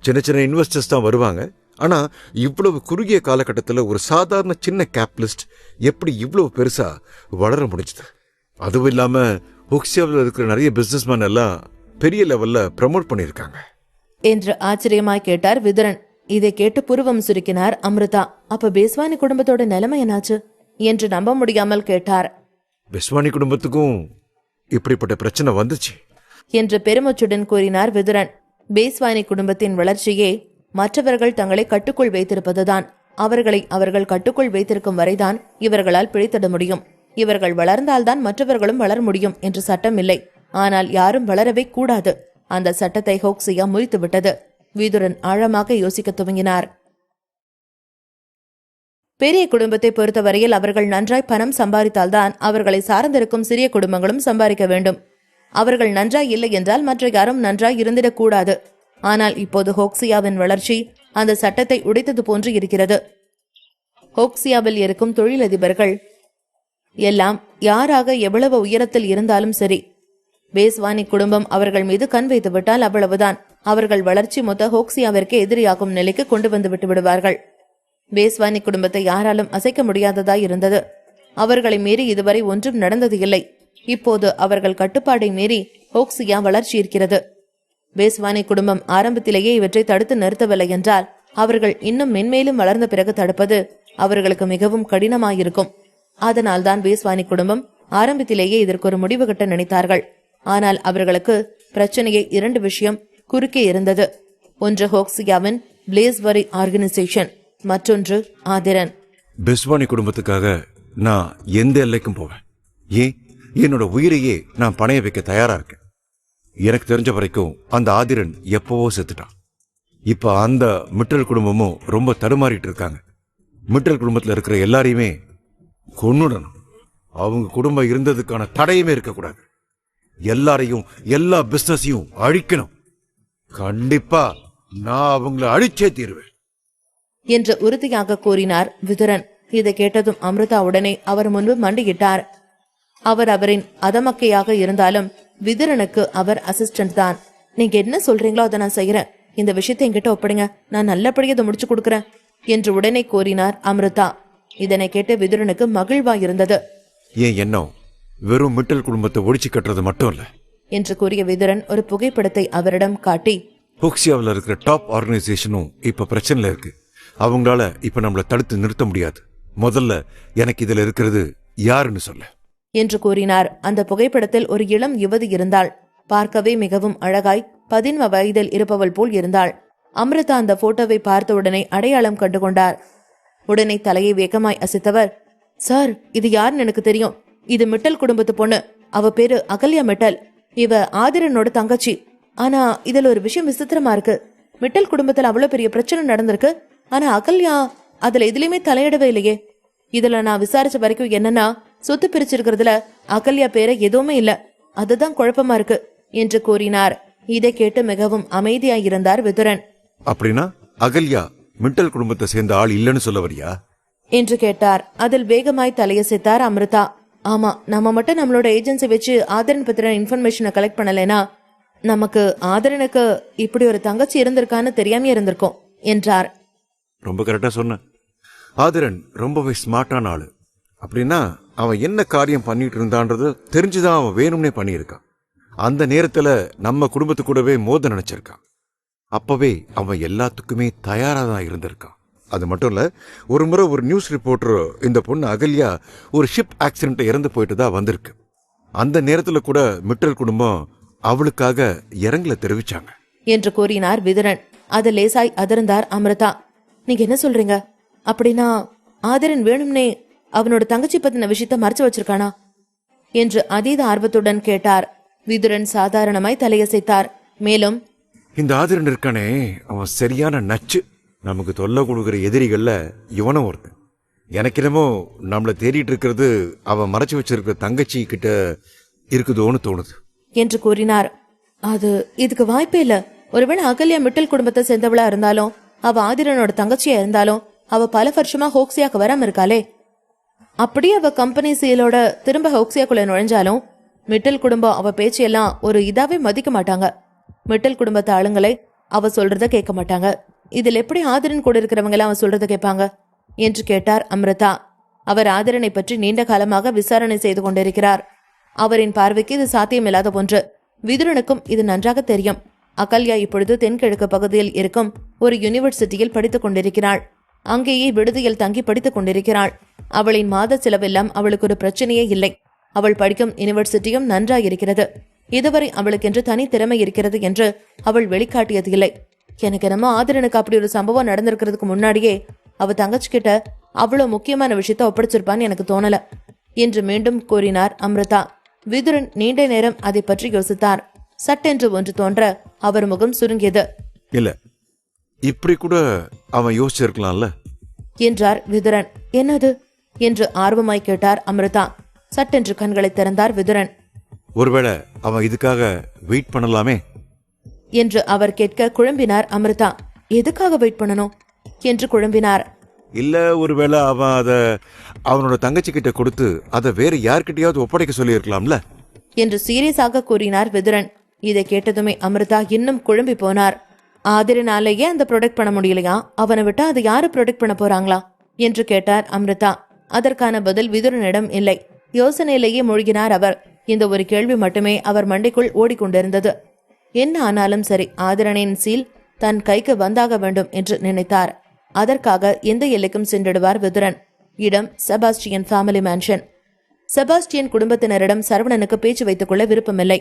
சின்ன சின்ன இன்வெஸ்டர்ஸ் தான் வருவாங்க. ஆனால் இவ்வளவு குறுகிய காலகட்டத்தில் ஒரு சாதாரண சின்ன கேபிட்டலிஸ்ட் எப்படி இவ்வளவு பெருசாக வளர முடிஞ்சுது? அதுவும் இல்லாமல் ஹுக்ஸியாவில் இருக்கிற நிறைய பிஸ்னஸ்மேன் எல்லாம் பெரிய லெவலில் ப்ரமோட் பண்ணியிருக்காங்க என்று ஆச்சரியமாய் கேட்டார் விதுரன். இதை கேட்டு புருவம் சுருக்கினார் அமிர்தா. அப்ப பேஸ்வானி குடும்பத்தோட நிலைமை என்னாச்சு என்று நம்ப முடியாமல் கேட்டார். பெஸ்வானி குடும்பத்துக்கும் இப்படிப்பட்ட பிரச்சனை வந்துச்சு என்று பெருமூச்சுடன் கூறினார் விதுரன். பேஸ்வானி குடும்பத்தின் வளர்ச்சியே மற்றவர்கள் தங்களை கட்டுக்குள் வைத்திருப்பதுதான். அவர்கள் கட்டுக்குள் வைத்திருக்கும் வரைதான் இவர்களால் பிழைத்திட முடியும். இவர்கள் வளர்ந்தால்தான் மற்றவர்களும் வளர முடியும் என்று சட்டம் இல்லை. ஆனால் யாரும் வளரவே கூடாது. அந்த சட்டத்தை ஹோக்ஸியா முறித்து விட்டது. விதுரன் ஆழமாக யோசிக்க துவங்கினார். பெரிய குடும்பத்தை பொறுத்தவரையில் அவர்கள் நன்றாய் பணம் சம்பாதித்தால்தான் அவர்களை சார்ந்திருக்கும் சிறிய குடும்பங்களும் சம்பாதிக்க வேண்டும். அவர்கள் நன்றாய் இல்லை என்றால் மற்ற யாரும் நன்றாய் இருந்திடக்கூடாது. ஆனால் இப்போது ஹோக்ஸியாவின் வளர்ச்சி அந்த சட்டத்தை உடைத்தது போன்று இருக்கிறது. ஹோக்ஸியாவில் இருக்கும் தொழிலதிபர்கள் எல்லாம் யாராக எவ்வளவு உயரத்தில் இருந்தாலும் சரி, பேஸ்வானி குடும்பம் அவர்கள் மீது கண் வைத்து விட்டால் அவ்வளவுதான். அவர்கள் வளர்ச்சி மொத்த ஹோக்ஸியாவிற்கு எதிரியாகும் நிலைக்கு கொண்டு வந்து விட்டு விடுவார்கள். பேஸ்வானி குடும்பத்தை யாராலும் அசைக்க முடியாததாய் இருந்தது. அவர்களை மீறி இதுவரை ஒன்றும் நடந்தது இல்லை. இப்போது அவர்கள் கட்டுப்பாடை மீறி ஹோக்ஸியா வளர்ச்சி இருக்கிறது. பேஸ்வானி குடும்பம் ஆரம்பத்திலேயே இவற்றை தடுத்து நிறுத்தவில்லை என்றால் அவர்கள் இன்னும் மென்மேலும் வளர்ந்த பிறகு தடுப்பது அவர்களுக்கு மிகவும் கடினமாயிருக்கும். அதனால்தான் பேஸ்வானி குடும்பம் ஆரம்பத்திலேயே இதற்கு ஒரு முடிவு கட்ட நினைத்தார்கள். ஆனால் அவர்களுக்கு பிரச்சனையை 2 விஷயம் குறுக்கே இருந்தது. ஒன்று ஹோக்ஸியாவின் பிளேஸ்வரி ஆர்கனைசேஷன், மற்றொன்று ஆதிரன். பெஸ்வானி குடும்பத்துக்காக நான் எந்த எல்லைக்கும் போவேன். என்னோட உயிரையே நான் பணைய வைக்க தயாரா இருக்கேன். எனக்கு தெரிஞ்ச வரைக்கும் அந்த ஆதிரன் எப்பவோ செத்துட்டான். இப்ப அந்த மிட்டல் குடும்பமும் ரொம்ப தடுமாறிட்டு இருக்காங்க. மிட்டல் குடும்பத்தில் இருக்கிற எல்லாரையுமே கொன்னுடணும். அவங்க குடும்பம் இருந்ததுக்கான தடையுமே இருக்கக்கூடாது. எல்லாரையும் எல்லா பிசினஸையும் அழிக்கணும். கண்டிப்பா நான் அவங்கள அழிச்சே தீருவேன் என்று உறுதியாக கூறினார் விதுரன். இதை கேட்டதும் அமிர்தா உடனே அவர் முன்பு மண்டியிட்டார். அவர் அவரின் அதமக்கையாக இருந்தாலும் விதுரனுக்கு அவர் அசிஸ்டன்ட் தான். நீங்க என்ன சொல்றீங்களோ அதை நான் செய்யறேன். இந்த விஷயத்தை என்கிட்ட ஒப்படைங்க, நான் நல்லபடியாக அதை முடிச்சு கொடுக்கறேன் என்று உடனே கூறினார் அமிர்தா. இதனை கேட்டு விதுரனுக்கு மகிழ்வாயிருந்தது. ஏன் எண்ணம் வெறும் மிட்டல் குடும்பத்தை ஒழிச்சு கட்டுறது மட்டும் இல்ல என்று கூறிய விதுரன் ஒரு புகைப்படத்தை அவரிடம் காட்டி, ஹோக்ஸியாவில் இருக்கிற டாப் ஆர்கனைசேஷனும் இப்ப பிரச்சனைல இருக்கு. அவங்களால இப்ப நம்மள தடுத்து நிறுத்த முடியாது. முதல்ல எனக்கு இதுல இருக்கிறது யாருன்னு சொல்ல என்று கூறினார். அந்த புகைப்படத்தில் ஒரு இளம் யுவதி இருந்தாள். பார்க்கவே மிகவும் அழகாய் 15 வயதில் இருப்பவள் போல் இருந்தாள். அமிர்தா அந்த போட்டோவை பார்த்தவுடனே அடையாளம் கண்டுகொண்டார். உடனே தலையை வேகமாய் அசைத்தவர், சார், இது யாருன்னு எனக்கு தெரியும். இது மிட்டல் குடும்பத்து பொண்ணு. அவ பேரு அகல்யா மிட்டல். இவ ஆதிரனோட தங்கச்சி. ஆனா இதுல ஒரு விஷயம் விசித்திரமா இருக்கு. மிட்டல் குடும்பத்துல அவ்வளவு பெரிய பிரச்சனை நடந்திருக்கு. ஆனா அகல்யா அதுல எதுலயுமே தலையிடவே இல்லையே. இதுல நான் விசாரிச்ச வரைக்கும் என்னன்னா, சொத்து பிரிச்சிருக்கிறதுல அகல்யா பேர எதுவுமே இல்ல. அதுதான் குழப்பமா இருக்கு என்று கூறினார். இதை கேட்டு மிகவும் அமைதியாயிருந்தார் விதுரன். அப்படின்னா அகல்யா மிட்டல் குடும்பத்தை சேர்ந்த ஆள் இல்லைன்னு சொல்ல வரியா என்று கேட்டார். அதில் வேகமாய் தலையசைத்தார் அமிர்தா. ஆமா, நம்ம மட்டும் நம்மளோட ஏஜென்சி வச்சு ஆதரன் பத்தின இன்ஃபர்மேஷனை கலெக்ட் பண்ணலைனா நமக்கு ஆதரனுக்கு இப்படி ஒரு தங்கச்சி இருந்திருக்கான்னு தெரியாம இருந்திருக்கும் என்றார். ரொம்ப கரெக்டா சொன்ன. ஆதரன் ரொம்பவே ஸ்மார்ட்டான ஆளு. அப்படின்னா அவன் என்ன காரியம் பண்ணிட்டு இருந்தான்றது தெரிஞ்சுதான் அவன் வேணும்னே பண்ணியிருக்கான். அந்த நேரத்துல நம்ம குடும்பத்து கூடவே மோத நினைச்சிருக்கான். அப்பவே அவன் எல்லாத்துக்குமே தயாராதான் இருந்திருக்கான். அது மட்டும் இல்ல, ஒரு முறை ஒரு நியூஸ் ரிப்போர்ட்டர் இந்த பொண்ணு அகல்யா ஒரு ஷிப் ஆக்சிடென்ட் இறந்து போயிட்டு தான் வந்திருக்கு. அந்த நேரத்துல கூட மிட்டல் குடும்பம் அவளுக்காக இரங்கல தெரிவிச்சாங்க என்று கூறினார் விதுரன். அது லேசாய் அதிர்ந்தார் அமிர்தா. நீங்க என்ன சொல்றீங்க? அப்படின்னா ஆதரன் வேணும்னே அவனோட தங்கச்சி பத்தின விஷயத்த மறைச்சு வச்சிருக்கானா என்று அதீத ஆர்வத்துடன் கேட்டார். விதுரன் சாதாரணமாய் தலையசைத்தார். மேலும், இந்த ஆதரன் இருக்கானே, அவன் சரியான நச்சு. நமக்கு தொல்லை கொடுக்குற எதிரிகள்ல இவனும் ஒருத்தன். எனக்கு என்னமோ நம்மள தேடிட்டு இருக்கிறது அவன் மறைச்சு வச்சிருக்கிற தங்கச்சி கிட்ட இருக்குதோன்னு தோணுது என்று கூறினார். அது இதுக்கு வாய்ப்பே இல்ல. ஒருவேளை அகல்யா மிட்டல் குடும்பத்தை சேர்ந்தவளா இருந்தாலும், அவ ஆதிரனோட தங்கச்சியா இருந்தாலும், அவ பல வருஷமா ஹோக்ஸியாக்கு வராம இருக்காளே. அப்படியே அவ கம்பெனி சீலோட திரும்ப ஹோக்ஸியாக்குள்ள நுழைஞ்சாலும் மிட்டல் குடும்பம் அவ பேச்சையெல்லாம் ஒரு இதாவே மதிக்க மாட்டாங்க. மிட்டல் குடும்பத்து ஆளுங்களை அவ சொல்றத கேட்க மாட்டாங்க. இதில் எப்படி ஆதிரன் கூட இருக்கிறவங்க எல்லாம் அவ சொல்றத கேட்பாங்க என்று கேட்டார் அம்ரிதா. அவர் ஆதிரனை பற்றி நீண்ட காலமாக விசாரணை செய்து கொண்டிருக்கிறார். அவரின் பார்வைக்கு இது சாத்தியமில்லாத ஒன்று. விதுரனுக்கும் இது நன்றாக தெரியும். அகல்யா இப்பொழுது தென்கிழக்கு பகுதியில் இருக்கும் ஒரு யூனிவர்சிட்டியில் படித்துக் கொண்டிருக்கிறாள். அங்கேயே விடுதியில் தங்கி படித்துக் கொண்டிருக்கிறாள். அவளின் மாத செலவெல்லாம் அவளுக்கு ஒரு பிரச்சனையே இல்லை. அவள் படிக்கும் யூனிவர்சிட்டியும் நன்றாயிருக்கிறது. இதுவரை அவளுக்கென்று தனி திறமை இருக்கிறது என்று அவள் வெளிக்காட்டியது இல்லை. எனக்கு என்னமோ ஆதிரனுக்கு அப்படி ஒரு சம்பவம் நடந்திருக்கிறதுக்கு முன்னாடியே அவ தங்கச்சிக்கிட்ட அவ்வளவு முக்கியமான விஷயத்த ஒப்படைச்சிருப்பான்னு எனக்கு தோணல என்று மீண்டும் கூறினார் அம்ரிதா. விதுரன் நீண்ட நேரம் அதை பற்றி யோசித்தார். சட்டென்று ஒன்று தோன்ற அவர் முகம் சுருங்கியது. இல்ல, இப்படி கூட அவன் யோசிச்சிருக்கலாம்ல என்றார் விதுரன். என்னது என்று ஆர்வமாய் கேட்டார் அம்ரிதா. சட்டென்று கண்களை திறந்தார் விதுரன். ஒருவேளை அவன் இதுக்காக வெயிட் பண்ணலாமே என்று அவர் கேட்க குழம்பினார் அம்ரிதா. எதுக்காக வெயிட் பண்ணணும் என்று குழம்பினார். இல்ல, ஒருவேளை அவன் அதை அவனோட தங்கச்சி கிட்ட கொடுத்து அதை வேற யார்கிட்டயாவது ஒப்படைக்க சொல்லி இருக்கலாம்ல என்று சீரியஸாக கூறினார் விதுரன். இதை கேட்டதுமே அம்ரிதா இன்னும் குழம்பி போனார். ஆதிரனாலேயே அந்த ப்ரொடெக்ட் பண்ண முடியலையா? அவனை விட்டா அதை யாரு ப்ரொடெக்ட் பண்ண போறாங்களா என்று கேட்டார் அம்ரிதா. அதற்கான பதில் விதுரனிடம் இல்லை. யோசனையிலேயே மூழ்கினார் அவர். இந்த ஒரு கேள்வி மட்டுமே அவர் மண்டைக்குள் ஓடிக்கொண்டிருந்தது. என்ன ஆனாலும் சரி, ஆதிரனின் சீல் தன் கைக்கு வந்தாக வேண்டும் என்று நினைத்தார். அதற்காக எந்த எல்லைக்கும் சென்றிடுவார் விதுரன். இடம் செபாஸ்டியன் ஃபேமிலி மேன்ஷன். செபாஸ்டியன் குடும்பத்தினரிடம் சரவணனுக்கு பேச்சு வைத்துக் கொள்ள விருப்பமில்லை.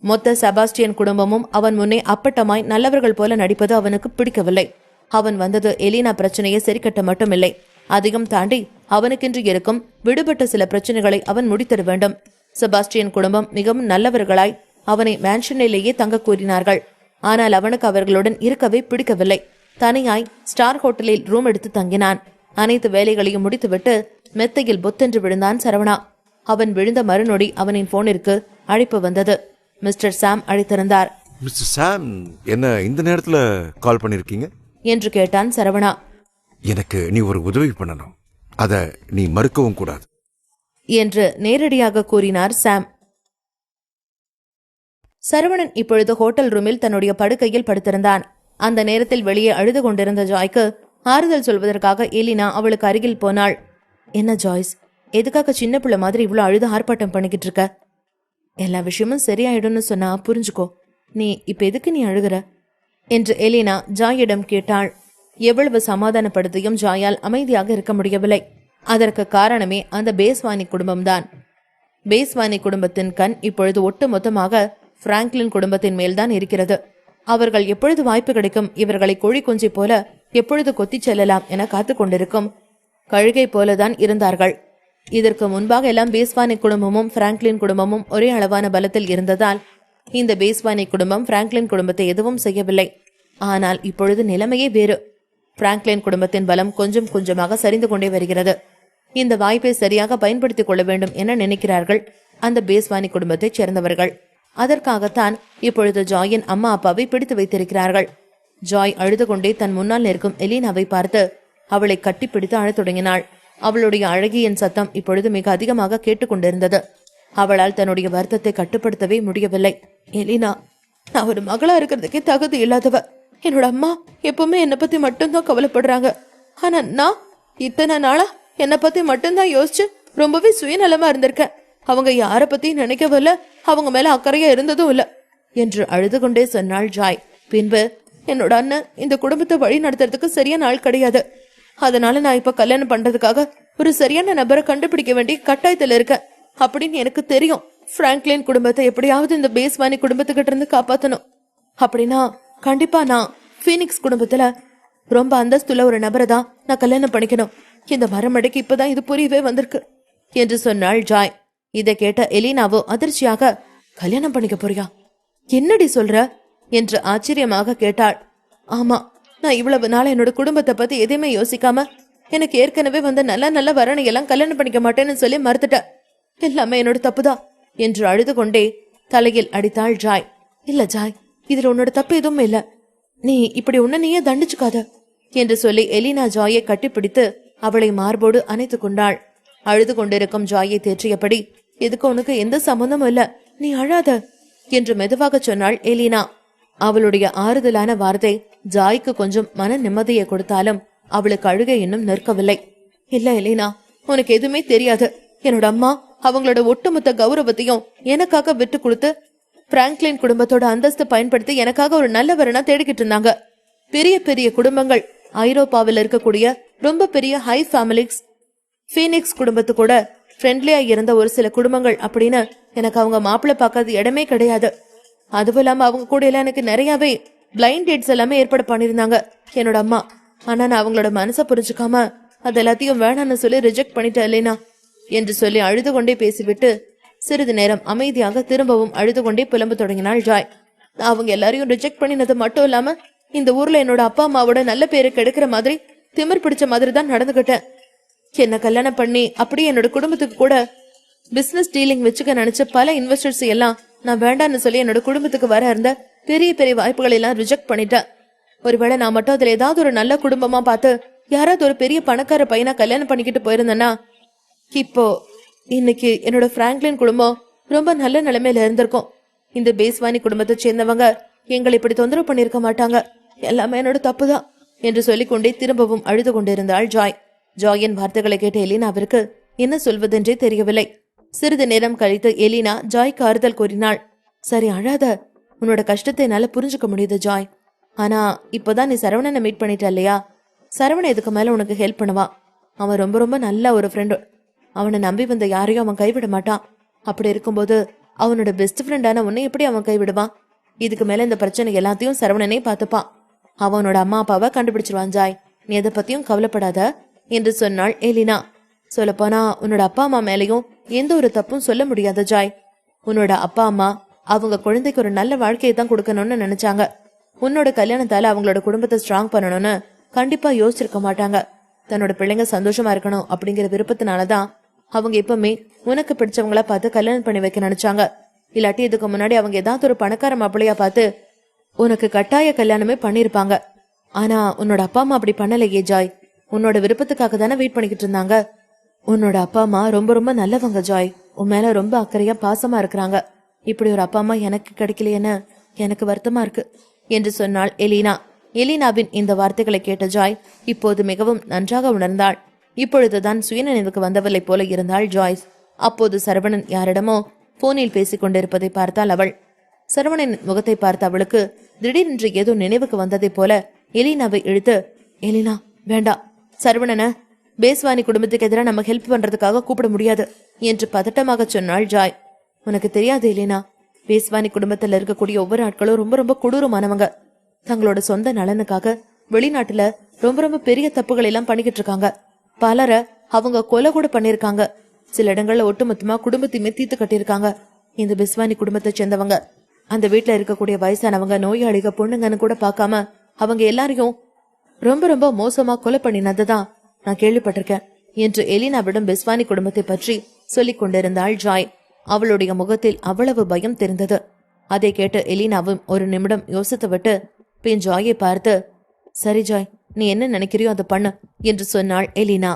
மொத்த செபாஸ்டியன் குடும்பமும் அவன் முன்னே அப்பட்டமாய் நல்லவர்கள் போல நடிப்பது அவனுக்கு பிடிக்கவில்லை. அவன் வந்தது எலினா பிரச்சனையை சரிக்கட்ட மட்டுமில்லை, அதையும் தாண்டி அவனுக்கென்று இருக்கும் விடுபட்ட சில பிரச்சனைகளை அவன் முடித்திட வேண்டும். செபாஸ்டியன் குடும்பம் மிகவும் நல்லவர்களாய் அவனை மேன்ஷனிலேயே தங்க கூறினார்கள். ஆனால் அவனுக்கு அவர்களுடன் இருக்கவே பிடிக்கவில்லை. தனியாய் ஸ்டார் ஹோட்டலில் ரூம் எடுத்து தங்கினான். அனைத்து வேலைகளையும் முடித்துவிட்டு மெத்தையில் பொத்தென்று விழுந்தான் சரவணா. அவன் விழுந்த மறுநொடி அவனின் போனிற்கு அழைப்பு வந்தது. மிஸ்டர் சாம் அழைத்திருந்தார். மிஸ்டர் சாம், என்ன இந்த நேரத்துல கால் பண்ணிருக்கீங்க என்று கேட்டான் சரவணா. எனக்கு நீ ஒரு உதவி பண்ணணும், அத நீ மறுக்கவும் கூடாது என்று நேரடியாக கூறினார் சாம். சரவணன் இப்பொழுது ஹோட்டல் ரூமில் தன்னுடைய படுக்கையில் படுத்திருந்தான். அந்த நேரத்தில் வெளியே அழுது கொண்டிருந்த ஜாய்க்கு ஆறுதல் சொல்வதற்காக எலினா அவளுக்கு அருகில் போனாள். என்ன ஜாய்ஸ், எதுக்காக சின்ன பிள்ளை மாதிரி இவ்வளவு அழுது ஆர்ப்பாட்டம் பண்ணிக்கிட்டு இருக்க? எல்லா விஷயமும் சரியாயிடும்னு சொன்னா புரிஞ்சுக்கோ. நீ இப்ப எதுக்கு நீ அழுகிற என்று எலினா ஜாயிடம் கேட்டாள். எவ்வளவு சமாதானப்படுத்தியும் ஜாயால் அமைதியாக இருக்க முடியவில்லை. அதற்கு காரணமே அந்த பேஸ்வானி குடும்பம்தான். பேஸ்வானி குடும்பத்தின் கண் இப்பொழுது ஒட்டுமொத்தமாக பிராங்க்லின் குடும்பத்தின் மேல்தான் இருக்கிறது. அவர்கள் எப்பொழுது வாய்ப்பு கிடைக்கும் இவர்களை கோழி குஞ்சை போல எப்பொழுது கொத்தி செல்லலாம் என காத்து கொண்டிருக்கும் கழுகை போலதான் இருந்தார்கள். இதற்கு முன்பாக எல்லாம் பேஸ்வானி குடும்பமும் பிராங்க்லின் குடும்பமும் ஒரே அளவான பலத்தில் இருந்ததால் இந்த பேஸ்வானி குடும்பம் பிராங்க்லின் குடும்பத்தை எதுவும் செய்யவில்லை. ஆனால் இப்பொழுது நிலைமையே வேறு. பிராங்க்லின் குடும்பத்தின் பலம் கொஞ்சம் கொஞ்சமாக சரிந்து கொண்டே வருகிறது. இந்த வாய்ப்பை சரியாக பயன்படுத்திக் கொள்ள வேண்டும் என நினைக்கிறார்கள் அந்த பேஸ்வானி குடும்பத்தைச் சேர்ந்தவர்கள். அதற்காகத்தான் இப்பொழுது ஜாயின் அம்மா அப்பாவை பிடித்து வைத்திருக்கிறார்கள். ஜாய் அழுது கொண்டே தன் முன்னால் நிற்கும் எலினாவை பார்த்து அவளை கட்டிப்பிடித்து அழத் தொடங்கினாள். அவளுடைய அழகியின் சத்தம் இப்பொழுது மிக அதிகமாக கேட்டுக்கொண்டிருந்தது. அவளால் தன்னுடைய வருத்தத்தை கட்டுப்படுத்தவே முடியவில்லை. எலினா, நான் ஒரு மகளா இருக்கிறதுக்கே தகுதி இல்லாதவ. என்னோட அம்மா எப்பவுமே என்னை பத்தி மட்டும்தான் கவலைப்படுறாங்க. ஆனா நான் இத்தனை நாளா என்னை பத்தி மட்டும்தான் யோசிச்சு ரொம்பவே சுயநலமா இருந்திருக்கேன். அவங்க யார பத்தி நினைக்கவில்ல, அவங்க மேல அக்கறையா இருந்ததும் இல்ல என்று அழுது கொண்டே சொன்னாள் ஜாய். பின்பு, என்னோட அண்ணன் இந்த குடும்பத்தை வழி நடத்துறதுக்கு சரியான ஆள் கிடையாது. அதனால நான் இப்ப கல்யாணம் பண்றதுக்காக ஒரு சரியான நபரை கண்டுபிடிக்க வேண்டிய கட்டாயத்துல இருக்கேன் அப்படின்னு எனக்கு தெரியும். பிராங்க்லின் குடும்பத்தை எப்படியாவது இந்த பேஸ்வானி குடும்பத்துக்கிட்ட இருந்து காப்பாத்தணும். அப்படின்னா கண்டிப்பா நான் பீனிக்ஸ் குடும்பத்துல ரொம்ப அந்தஸ்துள்ள ஒரு நபரை தான் நான் கல்யாணம் பண்ணிக்கணும். இந்த மரமடைக்கு இப்பதான் இது புரியவே வந்திருக்கு என்று சொன்னாள் ஜாய். இதை கேட்ட எலினாவோ அதிர்ச்சியாக, கல்யாணம் பண்ணிக்க போறியா? என்னடி சொல்ற என்று ஆச்சரியமாக கேட்டாள். ஆமா, நான் இவ்வளவு நாள் என்னோட குடும்பத்தை பத்தி எதையுமே யோசிக்காம எனக்கு ஏற்கனவே வந்த நல்ல நல்ல வரணையெல்லாம் கல்யாணம் பண்ணிக்க மாட்டேன்னு சொல்லி மறுத்துட்டேன். எல்லாமே என்னோட தப்புதான் என்று அழுது கொண்டே தலையில் அடித்தாள் ஜாய். இல்ல ஜாய், இதுல உன்னோட தப்பு எதுவும் இல்ல. நீ இப்படி உன்ன நீயே தண்டிச்சுக்காத என்று சொல்லி எலினா ஜாயை கட்டிப்பிடித்து அவளை மார்போடு அணைத்து கொண்டாள். அழுது கொண்டிருக்கும் ஜாயை தேற்றியபடி, எதுக்கு உனக்கு எந்த சம்பந்தமும் இல்ல, நீ அழாத என்று மெதுவாக சொன்னாள் எலினா. அவளுடைய ஆறுதலான வார்த்தை ஜாய்க்கு கொஞ்சம் மன நிம்மதியை கொடுத்தாலும் அவளுக்கு அழுகை இன்னும் நிற்கவில்லை. இல்ல எலினா, உனக்கு எதுவுமே தெரியாது. என்னோட அம்மா அவங்களோட ஒட்டுமொத்த கௌரவத்தையும் எனக்காக விட்டு கொடுத்து பிராங்க்லின் குடும்பத்தோட அந்தஸ்து பயன்படுத்தி எனக்காக ஒரு நல்லவரனா தேடிக்கிட்டு இருந்தாங்க. பெரிய பெரிய குடும்பங்கள், ஐரோப்பாவில் இருக்கக்கூடிய ரொம்ப பெரிய ஹை ஃபேமிலிஸ், ஃபீனிக்ஸ் குடும்பத்து கூட ஃப்ரெண்ட்லியா இருந்த ஒரு சில குடும்பங்கள் அப்படின்னு எனக்கு அவங்க மாப்பிள்ளை பார்க்கறது இடமே கிடையாது. அதுவும் இல்லாம அவங்க கூட எல்லாம் எனக்கு நிறையவே பிளைண்ட் டேட்ஸ் எல்லாமே ஏற்பாடு பண்ணிருந்தாங்க என்னோட அம்மா. ஆனா நான் அவங்களோட மனசை புரிஞ்சுக்காம அது எல்லாத்தையும் வேணான்னு சொல்லி ரிஜெக்ட் பண்ணிட்டேன் இல்லைனா என்று சொல்லி அழுது கொண்டே பேசிவிட்டு சிறிது நேரம் அமைதியாக திரும்பவும் அழுது கொண்டே புலம்ப தொடங்கினாள் ஜாய். நான் அவங்க எல்லாரையும் ரிஜெக்ட் பண்ணினது மட்டும் இல்லாம இந்த ஊர்ல என்னோட அப்பா அம்மாவோட நல்ல பேரு கெடுக்கிற மாதிரி திமிர் பிடிச்ச மாதிரி தான் நடந்துகிட்டேன். என்ன கல்யாணம் பண்ணி அப்படியே என்னோட குடும்பத்துக்கு கூட பிசினஸ் டீலிங் வச்சுக்க நினைச்ச பல இன்வெஸ்டர்ஸ் எல்லாம் நான் வேண்டான்னு சொல்லி என்னோட குடும்பத்துக்கு வர இருந்த பெரிய பெரிய வாய்ப்புகளை எல்லாம் ரிஜெக்ட் பண்ணிட்டேன். ஒருவேளை நான் மட்டும் அதுல ஏதாவது ஒரு நல்ல குடும்பமா பார்த்து யாராவது ஒரு பெரிய பணக்கார பையனா கல்யாணம் பண்ணிக்கிட்டு போயிருந்தேன்னா இப்போ இன்னைக்கு என்னோட பிராங்க்லின் குடும்பம் ரொம்ப நல்ல நிலைமையில இருந்திருக்கும். இந்த பேஸ்வானி குடும்பத்தை சேர்ந்தவங்க எங்களை இப்படி தொந்தரவு பண்ணிருக்க மாட்டாங்க. எல்லாமே என்னோட தப்புதான் என்று சொல்லிக்கொண்டே திரும்பவும் அழுது கொண்டிருந்தாள் ஜாய். ஜாயின் வார்த்தைகளை கேட்ட எலினாவிற்கு என்ன சொல்வதென்றே தெரியவில்லை. சிறிது நேரம் கழித்து எலினா ஜாய்க்கு ஆறுதல் கூறினாள். சரி அழாத, உன்னோட கஷ்டத்தை என்னால புரிஞ்சுக்க முடியுது ஜாய். ஆனா இப்போதான் நீ சரவணனை மீட் பண்ணிட்ட இல்லையா, சரவணன் இதுக்கு மேல உனக்கு ஹெல்ப் பண்ணுவான். அவன் ரொம்ப ரொம்ப நல்ல ஒரு ஃப்ரெண்டு. அவனை நம்பி வந்த யாரையும் அவன் கைவிட மாட்டான். அப்படி இருக்கும்போது அவனோட பெஸ்ட் ஃப்ரெண்டான உன்னை எப்படி அவன் கைவிடுவான்? இதுக்கு மேல இந்த பிரச்சனை எல்லாத்தையும் சரவணனே பார்த்துப்பான். அவனோட அம்மா அப்பாவை கண்டுபிடிச்சிருவான் ஜாய், நீ எதை பத்தியும் கவலைப்படாத என்று சொன்னாள் எலினா. சொல்லப்போனா உன்னோட அப்பா அம்மா மேலையும் எந்த ஒரு தப்பும் சொல்ல முடியாத ஜாய். உன்னோட அப்பா அம்மா அவங்க குழந்தைக்கு ஒரு நல்ல வாழ்க்கையை தான் கொடுக்கணும்னு நினைச்சாங்க. உன்னோட கல்யாணத்தால அவங்களோட குடும்பத்தை ஸ்ட்ராங் பண்ணணும்னு கண்டிப்பா யோசிச்சிருக்க மாட்டாங்க. தன்னோட பிள்ளைங்க சந்தோஷமா இருக்கணும் அப்படிங்கிற விருப்பத்தினாலதான் அவங்க எப்பவுமே உனக்கு பிடிச்சவங்களா பார்த்து கல்யாணம் பண்ணி வைக்க நினைச்சாங்க. இல்லாட்டி இதுக்கு முன்னாடி அவங்க ஏதாவது ஒரு பணக்கார மாப்பிள்ளையா பார்த்து உனக்கு கட்டாய கல்யாணமே பண்ணிருப்பாங்க. ஆனா உன்னோட அப்பா அம்மா அப்படி பண்ணலையே ஜாய். உன்னோட விருப்பத்துக்காக தானே வெயிட் பண்ணிக்கிட்டு இருந்தாங்க. உன்னோட அப்பா அம்மா ரொம்ப ரொம்ப நல்லவங்க ஜாய். உன் மேல ரொம்ப அக்கறையா பாசமா இருக்கிறாங்க. இப்படி ஒரு அப்பா அம்மா எனக்கு கிடைக்கலையேன்னு எனக்கு வருத்தமா இருக்கு என்று சொன்னாள் எலினா. எலினாவின் இந்த வார்த்தைகளை கேட்ட ஜாய் இப்போது மிகவும் நன்றாக உணர்ந்தாள். இப்பொழுதுதான் சுயநினைவுக்கு வந்தவளை போல இருந்தாள் ஜாய்ஸ். அப்போது சரவணன் யாரிடமோ போனில் பேசிக் கொண்டிருப்பதை பார்த்தாள் அவள். சரவணனின் முகத்தை பார்த்த அவளுக்கு திடீரென்று ஏதோ நினைவுக்கு வந்ததை போல எலினாவை இழுத்து, எலினா வேண்டாம், சரவணனை பேஸ்வானி குடும்பத்துக்கு எதிராக நம்ம ஹெல்ப் பண்றதுக்காக கூப்பிட முடியாது என்று பதட்டமாக சொன்னாள் ஜாய். உனக்கு தெரியாது எலினா, பேஸ்வானி குடும்பத்துல இருக்கக்கூடிய ஒவ்வொரு ஆட்களும் ரொம்ப ரொம்ப கொடூரமானவங்க. தங்களோட சொந்த நலனுக்காக வெளிநாட்டுல ரொம்ப ரொம்ப பெரிய தப்புகள் எல்லாம் பண்ணிக்கிட்டு இருக்காங்க. பலரை அவங்க கொலை கூட பண்ணிருக்காங்க. சில இடங்கள்ல ஒட்டுமொத்தமா குடும்பத்தையுமே தீர்த்து கட்டியிருக்காங்க. இந்த பிஸ்வானி குடும்பத்தை சேர்ந்தவங்க அந்த வீட்டுல இருக்கக்கூடிய வயசானவங்க, நோயாளிக, பொண்ணுங்கன்னு கூட பார்க்காம அவங்க எல்லாரையும் ரொம்ப ரொம்ப மோசமா கொலை பண்ணினதுதான் நான் கேள்விப்பட்டிருக்கேன் என்று எலினாவிடம் பிஸ்வானி குடும்பத்தை பற்றி சொல்லிக் கொண்டிருந்தாள் ஜாய். அவளுடைய முகத்தில் அவ்வளவு பயம் தெரிந்தது. அதை கேட்டு எலினாவும் ஒரு நிமிடம் யோசித்து விட்டு பின் ஜாயை பார்த்து, சரி ஜாய், நீ என்ன நினைக்கிறியோ அதை பண்ணு என்று சொன்னாள் எலினா.